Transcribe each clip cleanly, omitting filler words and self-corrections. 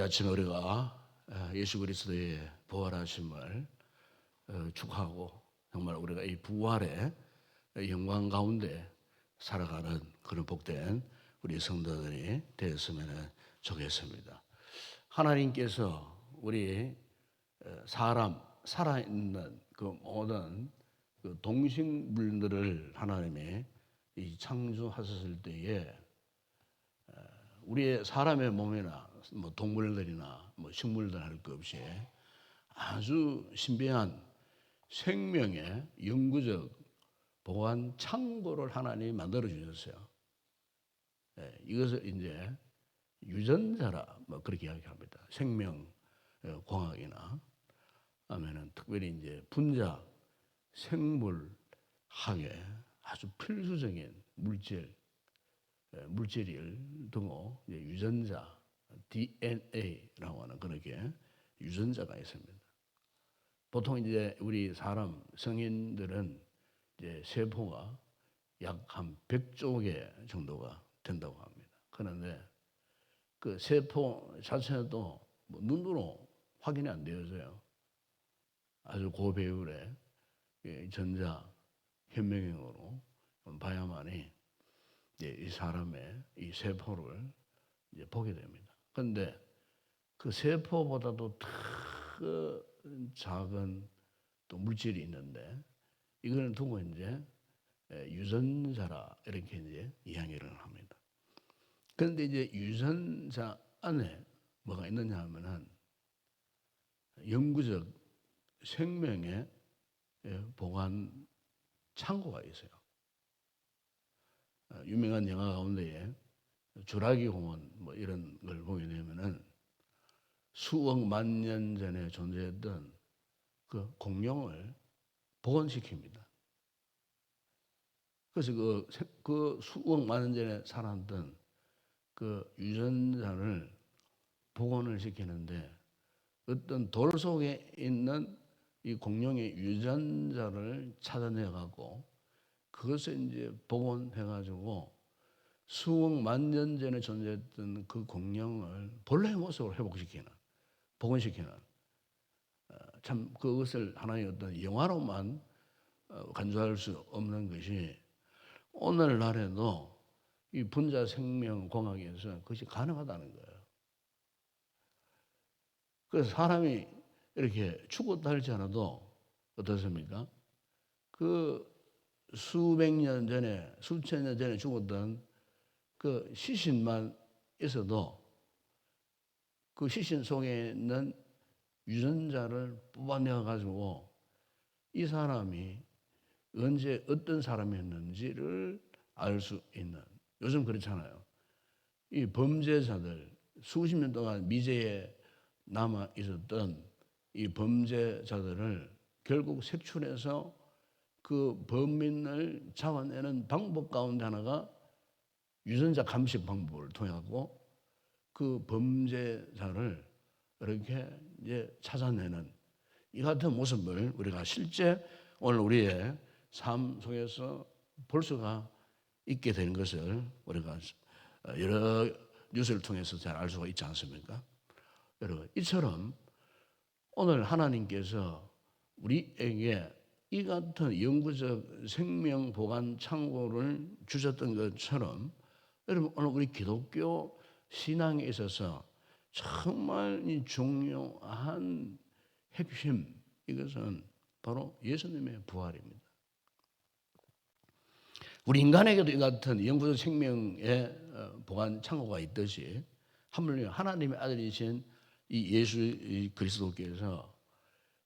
아침에 우리가 예수 그리스도의 부활하심을 축하하고 정말 우리가 이 부활의 영광 가운데 살아가는 그런 복된 우리 성도들이 되었으면 좋겠습니다. 하나님께서 우리 사람 살아있는 그 모든 그 동식물들을 하나님이 이 창조하셨을 때에 우리의 사람의 몸이나 뭐 동물들이나 뭐 식물들 할 것 없이 아주 신비한 생명의 영구적 보관 창고를 하나님이 만들어 주셨어요. 이것을 이제 유전자라 뭐 그렇게 이야기합니다. 생명 공학이나 하면은 특별히 이제 분자 생물학에 아주 필수적인 물질을 두고 유전자 DNA라고 하는 그렇게 유전자가 있습니다. 보통 이제 우리 사람 성인들은 이제 세포가 약 한 100조 개 정도가 된다고 합니다. 그런데 그 세포 자체도 뭐 눈으로 확인이 안 되어서요. 아주 고배율의 전자 현미경으로 봐야만이 이 사람의 이 세포를 이제 보게 됩니다. 그런데 그 세포보다도 더 작은 또 물질이 있는데 이걸 두고 이제 유전자라 이렇게 이제 이야기를 합니다. 그런데 이제 유전자 안에 뭐가 있느냐 하면은 영구적 생명의 보관 창고가 있어요. 유명한 영화 가운데에 주라기 공원 뭐 이런 걸 보게 되면은 수억 만 년 전에 존재했던 그 공룡을 복원시킵니다. 그래서 그 수억 만 년 전에 살았던 그 유전자를 복원을 시키는데 어떤 돌 속에 있는 이 공룡의 유전자를 찾아내 갖고 그것을 이제 복원해가지고 수억 만 년 전에 존재했던 그 공룡을 본래의 모습으로 회복시키는, 복원시키는 참 그것을 하나의 어떤 영화로만 간주할 수 없는 것이 오늘날에도 이 분자 생명 공학에서 그것이 가능하다는 거예요. 그래서 사람이 이렇게 죽었다 할지 않아도 어떻습니까? 그 수백 년 전에, 수천 년 전에 죽었던 그 시신만 있어도 그 시신 속에 있는 유전자를 뽑아내어 가지고 이 사람이 언제 어떤 사람이었는지를 알 수 있는, 요즘 그렇잖아요. 이 범죄자들 수십 년 동안 미제에 남아 있었던 이 범죄자들을 결국 색출해서 그 범인을 잡아내는 방법 가운데 하나가 유전자 감식 방법을 통해 갖고 그 범죄자를 이렇게 이제 찾아내는 이 같은 모습을 우리가 실제 오늘 우리의 삶 속에서 볼 수가 있게 되는 것을 우리가 여러 뉴스를 통해서 잘 알 수가 있지 않습니까? 여러분, 이처럼 오늘 하나님께서 우리에게 이 같은 영구적 생명 보관 창고를 주셨던 것처럼 여러분 오늘 우리 기독교 신앙에 있어서 정말 중요한 핵심 이것은 바로 예수님의 부활입니다. 우리 인간에게도 이 같은 영구적 생명의 보관 창고가 있듯이 하물며 하나님의 아들이신 이 예수 그리스도께서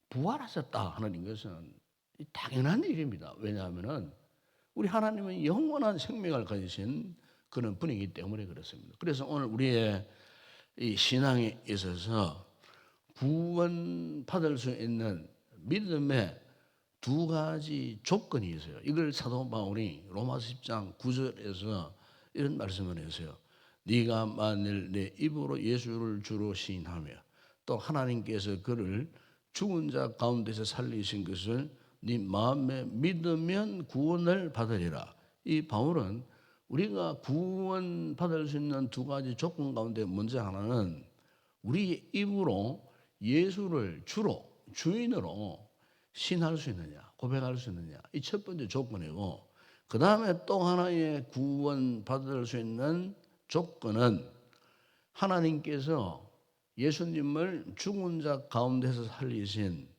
부활하셨다 하는 것은 당연한 일입니다. 왜냐하면은 우리 하나님은 영원한 생명을 가지신 그런 분이기 때문에 그렇습니다. 그래서 오늘 우리의 이 신앙에 있어서 구원받을 수 있는 믿음의 두 가지 조건이 있어요. 이걸 사도 바울이 로마서 10장 9절에서 이런 말씀을 했어요. 네가 만일 내 입으로 예수를 주로 시인하며 또 하나님께서 그를 죽은 자 가운데서 살리신 것을 네 마음에 믿으면 구원을 받으리라. 이 바울은 우리가 구원받을 수 있는 두 가지 조건 가운데 먼저 하나는 우리 입으로 예수를 주로 주인으로 신할 수 있느냐, 고백할 수 있느냐, 이 첫 번째 조건이고, 그 다음에 또 하나의 구원 받을 수 있는 조건은 하나님께서 예수님을 죽은 자 가운데서 살리신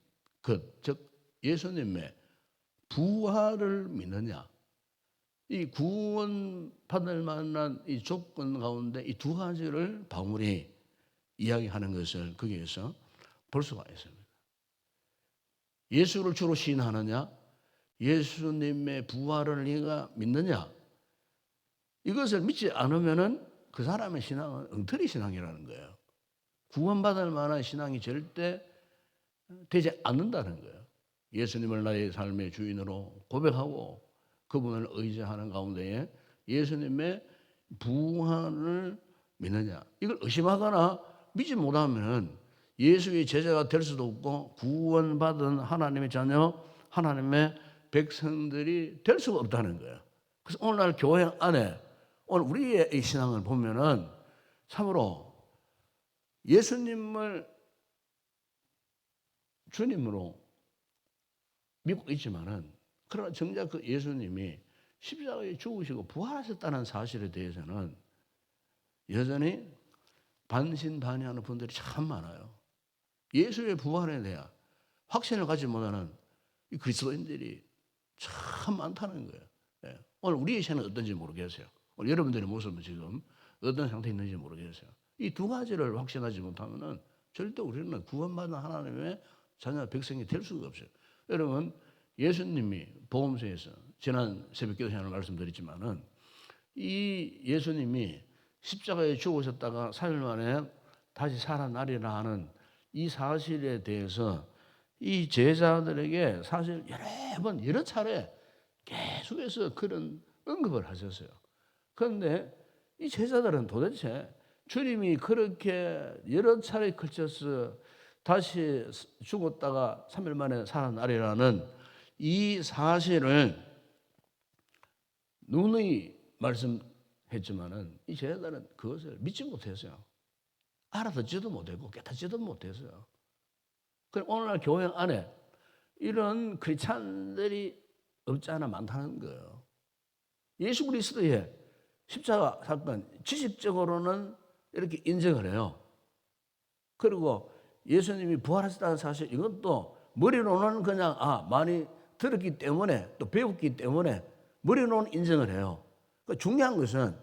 것, 즉 예수님의 부활을 믿느냐. 이 구원 받을 만한 이 조건 가운데 이 두 가지를 바울이 이야기하는 것을 거기에서 볼 수가 있습니다. 예수를 주로 시인하느냐, 예수님의 부활을 네가 믿느냐, 이것을 믿지 않으면은 그 사람의 신앙은 엉터리 신앙이라는 거예요. 구원받을 만한 신앙이 절대 되지 않는다는 거예요. 예수님을 나의 삶의 주인으로 고백하고 그분을 의지하는 가운데에 예수님의 부활을 믿느냐, 이걸 의심하거나 믿지 못하면 예수의 제자가 될 수도 없고 구원받은 하나님의 자녀, 하나님의 백성들이 될 수가 없다는 거예요. 그래서 오늘날 교회 안에 오늘 우리의 이 신앙을 보면은 참으로 예수님을 주님으로 믿고 있지만은, 그러나 정작 그 예수님이 십자가에 죽으시고 부활하셨다는 사실에 대해서는 여전히 반신반의하는 분들이 참 많아요. 예수의 부활에 대한 확신을 가지지 못하는 이 그리스도인들이 참 많다는 거예요. 예. 오늘 우리의 신앙은 어떤지 모르겠어요. 오늘 여러분들의 모습은 지금 어떤 상태에 있는지 모르겠어요. 이 두 가지를 확신하지 못하면은 절대 우리는 구원받은 하나님의 자녀 백성이 될 수가 없어요. 여러분, 예수님이 복음서에서 지난 새벽기도 시간에 말씀드렸지만은 이 예수님이 십자가에 죽으셨다가 3일 만에 다시 살아나리라 하는 이 사실에 대해서 이 제자들에게 사실 여러 번 여러 차례 계속해서 그런 언급을 하셨어요. 그런데 이 제자들은 도대체 주님이 그렇게 여러 차례 걸쳐서 다시 죽었다가 3일 만에 살아나리라는 이 사실을 누누이 말씀했지만은 이 제자들은 그것을 믿지 못했어요. 알아듣지도 못했고 깨닫지도 못했어요. 그럼 오늘날 교회 안에 이런 크리스찬들이 없지 않아 많다는 거예요. 예수 그리스도의 십자가 사건 지식적으로는 이렇게 인정을 해요. 그리고 예수님이 부활하셨다는 사실, 이것도 머리로는 그냥 많이 들었기 때문에 또 배웠기 때문에 머리로는 인정을 해요. 그러니까 중요한 것은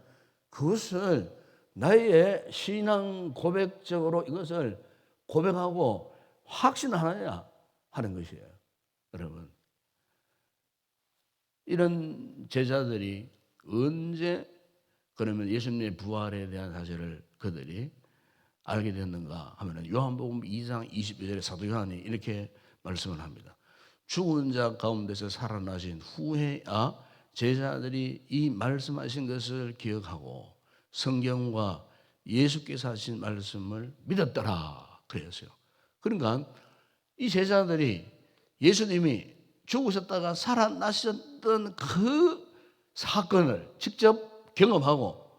그것을 나의 신앙 고백적으로 이것을 고백하고 확신하느냐 하는 것이에요. 여러분, 이런 제자들이 언제 그러면 예수님의 부활에 대한 사실을 그들이 알게 됐는가 하면 요한복음 2장 22절에 사도 요한이 이렇게 말씀을 합니다. 죽은 자 가운데서 살아나신 후에야 제자들이 이 말씀하신 것을 기억하고 성경과 예수께서 하신 말씀을 믿었더라 그랬어요. 그러니까 이 제자들이 예수님이 죽으셨다가 살아나셨던 그 사건을 직접 경험하고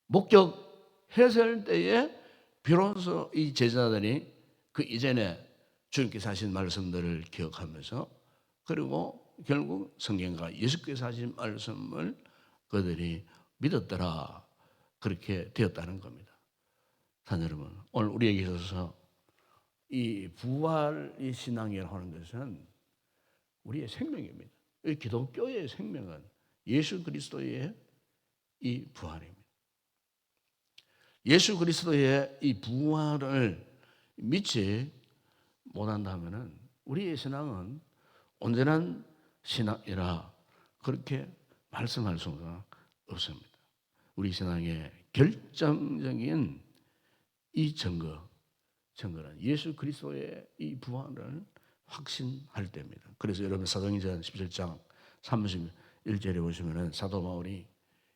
목격했을 때에 비로소 이 제자들이 그 이전에 주님께서 하신 말씀들을 기억하면서, 그리고 결국 성경과 예수께서 하신 말씀을 그들이 믿었더라, 그렇게 되었다는 겁니다. 단 여러분, 오늘 우리에게 있어서 이 부활의 신앙이라고 하는 것은 우리의 생명입니다. 이 기독교의 생명은 예수 그리스도의 이 부활입니다. 예수 그리스도의 이 부활을 믿지 못한다면은 우리의 신앙은 온전한 신앙이라 그렇게 말씀할 수가 없습니다. 우리 신앙의 결정적인 이 증거는 예수 그리스도의 이 부활을 확신할 때입니다. 그래서 여러분 사도행전 17장 31절에 보시면은 사도 바울이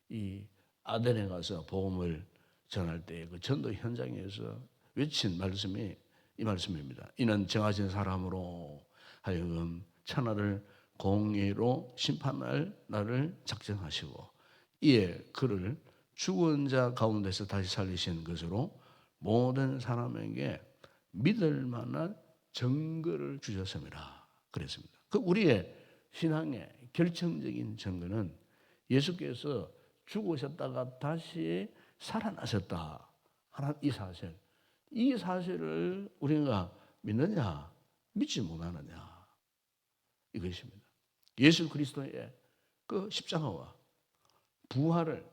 이 아덴에 가서 복음을 전할 때 그 전도 현장에서 외친 말씀이 이 말씀입니다. 이는 정하신 사람으로 하여금 천하를 공의로 심판할 날을 작정하시고 이에 그를 죽은 자 가운데서 다시 살리신 것으로 모든 사람에게 믿을 만한 증거를 주셨습니다. 그랬습니다. 그 우리의 신앙의 결정적인 증거는 예수께서 죽으셨다가 다시 살아나셨다 하는 이 사실. 이 사실을 우리가 믿느냐, 믿지 못하느냐 이것입니다. 예수 그리스도의 그 십자가와 부활을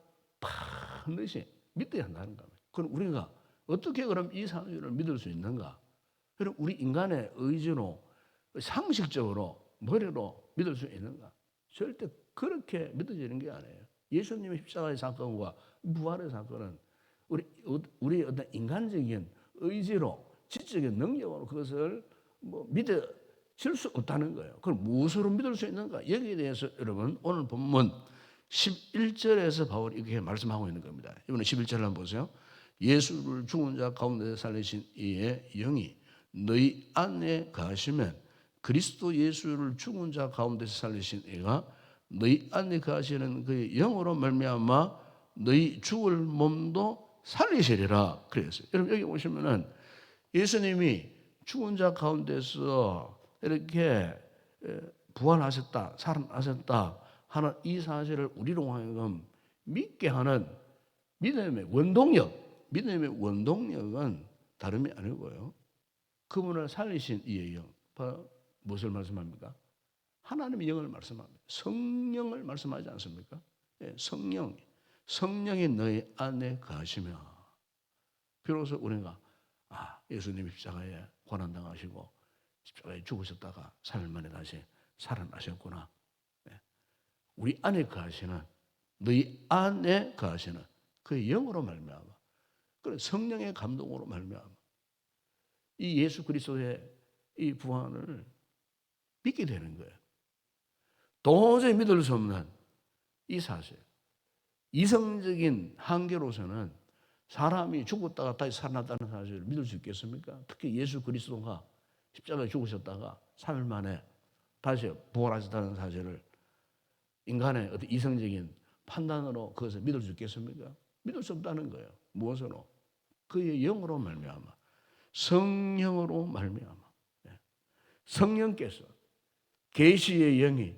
반드시 믿어야 한다는 겁니다. 그럼 우리가 어떻게 그럼 이 사실을 믿을 수 있는가? 그럼 우리 인간의 의지로 상식적으로 머리로 믿을 수 있는가? 절대 그렇게 믿어지는 게 아니에요. 예수님의 십자가의 사건과 부활의 사건은 우리 어떤 인간적인 의지로 지적인 능력으로 그것을 믿어질 수 없다는 거예요. 그럼 무엇으로 믿을 수 있는가? 여기에 대해서 여러분 오늘 본문 11절에서 바울이 이렇게 말씀하고 있는 겁니다. 이번에 11절 한번 보세요. 예수를 죽은 자 가운데 살리신 이의 영이 너희 안에 거하시면 그리스도 예수를 죽은 자 가운데서 살리신 이가 너희 안에 거하시는 그의 영으로 말미암아 너희 죽을 몸도 살리시리라 그랬어요. 여러분 여기 보시면은 예수님이 죽은 자 가운데서 이렇게 부활하셨다, 살아나셨다 하는 이 사실을 우리로 하여금 믿게 하는 믿음의 원동력은 다름이 아니고요. 그분을 살리신 이의 영, 무엇을 말씀합니까? 하나님의 영을 말씀합니다. 성령을 말씀하지 않습니까? 예, 성령이 너희 안에 거하시며 비로소 우리가 예수님이 십자가에 고난당하시고 십자가에 죽으셨다가 3일 만에 다시 살아나셨구나. 예, 우리 안에 거하시는 너희 안에 거하시는 그의 영으로 말미암아 그런 성령의 감동으로 말미암아 이 예수 그리스도의 이 부활을 믿게 되는 거예요. 도저히 믿을 수 없는 이 사실. 이성적인 한계로서는 사람이 죽었다가 다시 살아났다는 사실을 믿을 수 있겠습니까? 특히 예수 그리스도가 십자가에 죽으셨다가 3일 만에 다시 부활하셨다는 사실을 인간의 어떤 이성적인 판단으로 그것을 믿을 수 있겠습니까? 믿을 수 없다는 거예요. 무엇으로? 그의 영으로 말미암아, 성령으로 말미암아, 성령께서 계시의 영이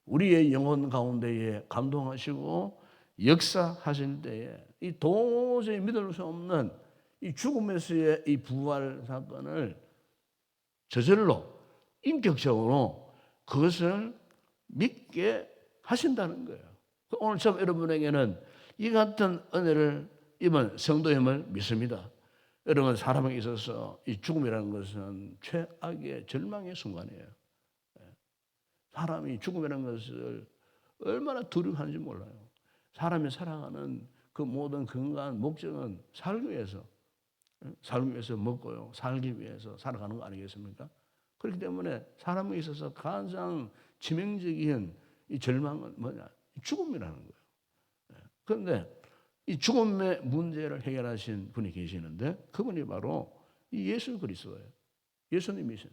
우리의 영혼 가운데에 감동하시고 역사하실 때에 이 도저히 믿을 수 없는 이 죽음에서의 이 부활 사건을 저절로 인격적으로 그것을 믿게 하신다는 거예요. 오늘 처음 여러분에게는 이 같은 은혜를 입은 성도임을 믿습니다. 여러분 사람에게 있어서 이 죽음이라는 것은 최악의 절망의 순간이에요. 사람이 죽음이라는 것을 얼마나 두려워하는지 몰라요. 사람이 살아가는 그 모든 근간 목적은 살기 위해서 먹고요. 살기 위해서 살아가는 거 아니겠습니까? 그렇기 때문에 사람에 있어서 가장 치명적인 이 절망은 뭐냐? 죽음이라는 거예요. 그런데 이 죽음의 문제를 해결하신 분이 계시는데 그분이 바로 이 예수 그리스도예요. 예수님이신.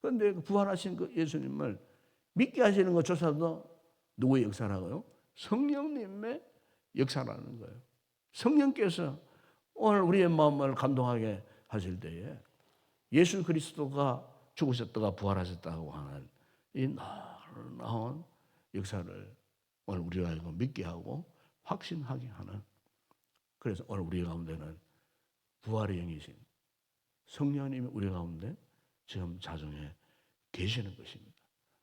그런데 부활하신 그 예수님을 믿게 하시는 것조차도 누구의 역사라고요? 성령님의 역사라는 거예요. 성령께서 오늘 우리의 마음을 감동하게 하실 때에 예수 그리스도가 죽으셨다가 부활하셨다고 하는 이 놀라운 역사를 오늘 우리가 믿게 하고 확신하게 하는 그래서 오늘 우리 가운데는 부활의 영이신 성령님이 우리 가운데 지금 자정에 계시는 것입니다.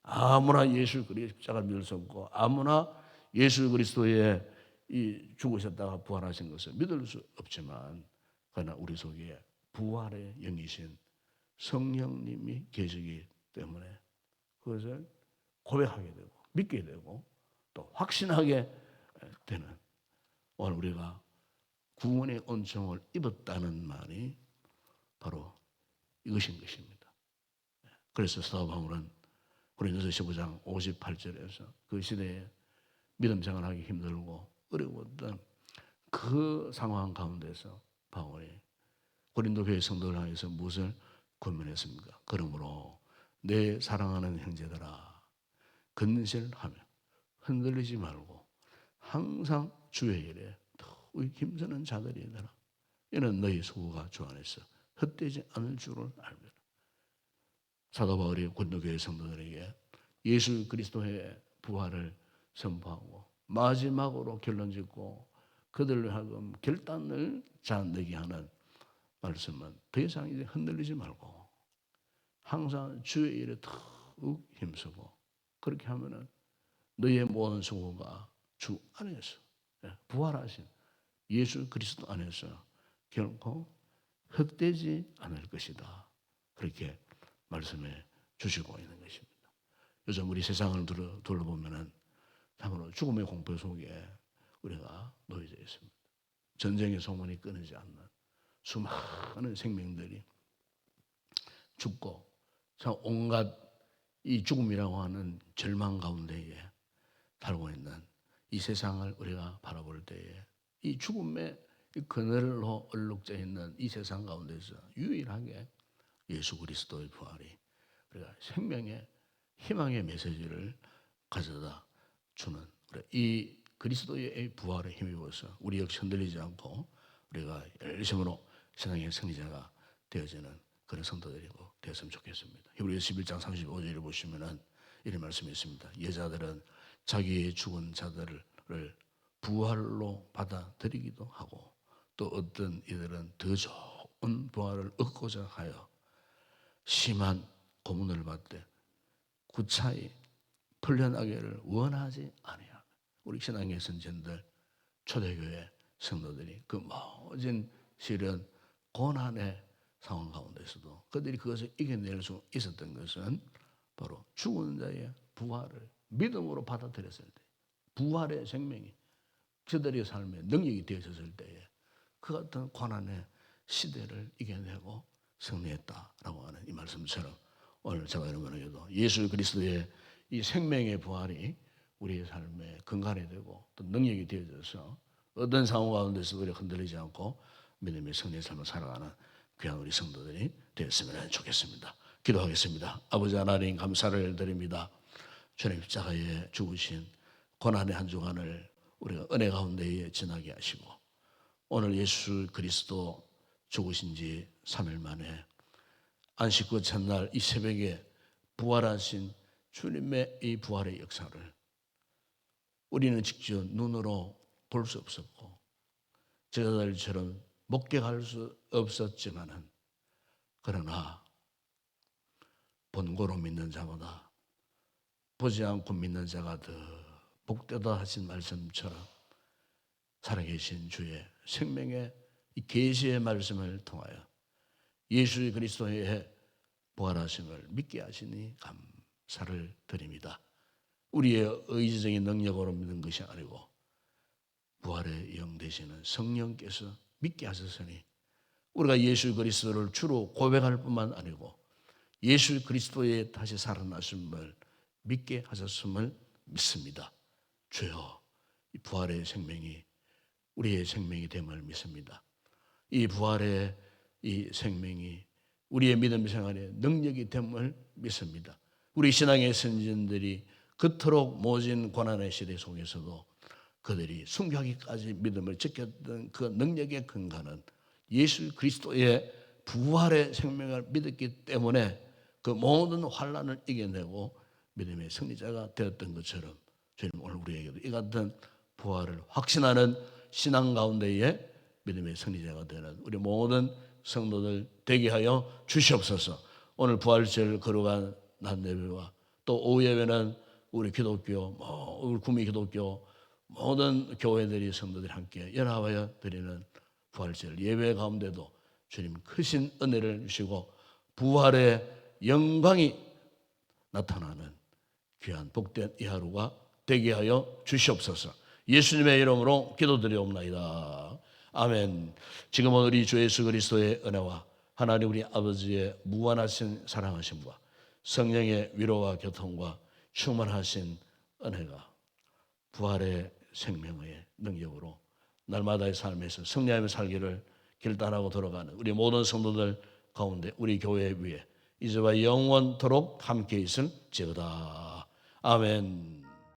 아무나 예수 그리스도의 십자가를 믿을 수 없고 아무나 예수 그리스도의 이 죽으셨다가 부활하신 것을 믿을 수 없지만 그러나 우리 속에 부활의 영이신 성령님이 계시기 때문에 그것을 고백하게 되고 믿게 되고 또 확신하게 되는 오늘 우리가 구원의 은총을 입었다는 말이 바로 이것인 것입니다. 그래서 사도 바울은 고린도서 15장 58절에서 그 시대에 믿음 생활하기 힘들고 어려웠던 그 상황 가운데서 바울이 고린도 교회 성도를 향해서 무엇을 권면했습니까? 그러므로 내 사랑하는 형제들아 근실하며 흔들리지 말고 항상 주의 일에 더욱 힘쓰는 자들이더라. 이는 너희 소구가 주 안에서 헛되지 않을 줄을 알면. 사도 바울이 고린도교회 성도들에게 예수 그리스도의 부활을 선포하고 마지막으로 결론짓고 그들을 하여금 결단을 자내게 하는 말씀은 더 이상 이제 흔들리지 말고 항상 주의 일에 더욱 힘쓰고 그렇게 하면은 너희의 모든 소고가 주 안에서 부활하신 예수 그리스도 안에서 결코 헛되지 않을 것이다. 그렇게 말씀해 주시고 있는 것입니다. 요즘 우리 세상을 둘러보면은 참으로 죽음의 공포 속에 우리가 놓여져 있습니다. 전쟁의 소문이 끊이지 않는 수많은 생명들이 죽고 참 온갖 이 죽음이라고 하는 절망 가운데에 살고 있는 이 세상을 우리가 바라볼 때에 이 죽음의 그늘로 얼룩져 있는 이 세상 가운데서 유일하게 예수 그리스도의 부활이 우리가 생명의 희망의 메시지를 가져다 주는 이 그리스도의 부활에 힘입어서 우리 역시 흔들리지 않고 우리가 열심으로 신앙의 승리자가 되어지는 그런 성도들이고 되었으면 좋겠습니다. 히브리서 11장 35절을 보시면은 이런 말씀이 있습니다. 여자들은 자기의 죽은 자들을 부활로 받아들이기도 하고 또 어떤 이들은 더 좋은 부활을 얻고자 하여 심한 고문을 받되 구차히 풀려나기를 원하지 아니하며 우리 신앙의 선진들 초대교회 성도들이 그 모진 시련 고난의 상황 가운데서도 그들이 그것을 이겨낼 수 있었던 것은 바로 죽은 자의 부활을 믿음으로 받아들였을 때 부활의 생명이 그들의 삶에 능력이 되어졌을 때에 그 같은 고난의 시대를 이겨내고 승리했다라고 하는 이 말씀처럼 오늘 제가 여러분에게도 예수 그리스도의 이 생명의 부활이 우리의 삶에 근간이 되고 또 능력이 되어져서 어떤 상황 가운데서 우리가 흔들리지 않고 믿음의 승리의 삶을 살아가는 귀한 우리 성도들이 되었으면 좋겠습니다. 기도하겠습니다. 아버지 하나님 감사를 드립니다. 주님 십자가에 죽으신 고난의 한 주간을 우리가 은혜 가운데에 지나게 하시고 오늘 예수 그리스도 죽으신 지 3일 만에 안식 후 첫날 이 새벽에 부활하신 주님의 이 부활의 역사를 우리는 직접 눈으로 볼 수 없었고 제자들처럼 목격할 수 없었지만은 그러나 본고로 믿는 자보다 보지 않고 믿는 자가 더 복되다 하신 말씀처럼 살아계신 주의 생명의 이 계시의 말씀을 통하여 예수 그리스도의 부활하심을 믿게 하시니 감사를 드립니다. 우리의 의지적인 능력으로 믿는 것이 아니고 부활의 영 되시는 성령께서 믿게 하셨으니 우리가 예수 그리스도를 주로 고백할 뿐만 아니고 예수 그리스도의 다시 살아나심을 믿게 하셨음을 믿습니다. 주여 이 부활의 생명이 우리의 생명이 됨을 믿습니다. 이 부활의 이 생명이 우리의 믿음 생활의 능력이 됨을 믿습니다. 우리 신앙의 선진들이 그토록 모진 고난의 시대 속에서도 그들이 순교하기까지 믿음을 지켰던 그 능력의 근간은 예수 그리스도의 부활의 생명을 믿었기 때문에 그 모든 환난을 이겨내고 믿음의 승리자가 되었던 것처럼 주님 오늘 우리에게도 이 같은 부활을 확신하는 신앙 가운데에 믿음의 승리자가 되는 우리 모든 성도들 되게 하여 주시옵소서. 오늘 부활절 거룩한 낮 예배와 또 오후 예배는 우리 기독교 우리 구미 기독교 모든 교회들이 성도들이 함께 연합하여 드리는 부활절 예배 가운데도 주님 크신 은혜를 주시고 부활의 영광이 나타나는 귀한 복된 이 하루가 되게 하여 주시옵소서. 예수님의 이름으로 기도드리옵나이다. 아멘. 지금은 우리 주 예수 그리스도의 은혜와 하나님 우리 아버지의 무한하신 사랑하심과 성령의 위로와 교통과 충만하신 은혜가 부활의 생명의 능력으로 날마다의 삶에서 승리하며 살기를 결단하고 돌아가는 우리 모든 성도들 가운데 우리 교회 위에 이제와 영원토록 함께 있을지어다. 아멘.